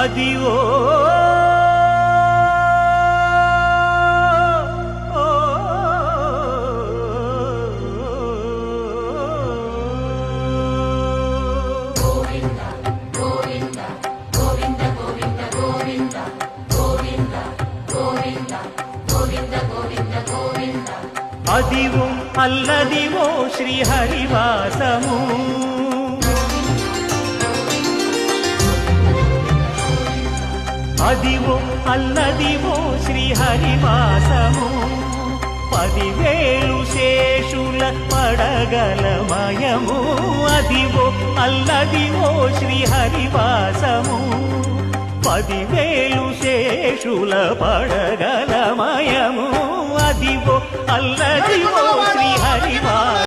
Adivo Adivo Alladivo శ్రీహరివాసము Adivo Alladivo శ్రీహరివాసము 10,000 శేషుల పడగలమయము Adivo Alladivo శ్రీహరివాసము 10,000 శేషుల పడగలమయము Adivo Alladivo శ్రీహరివాసము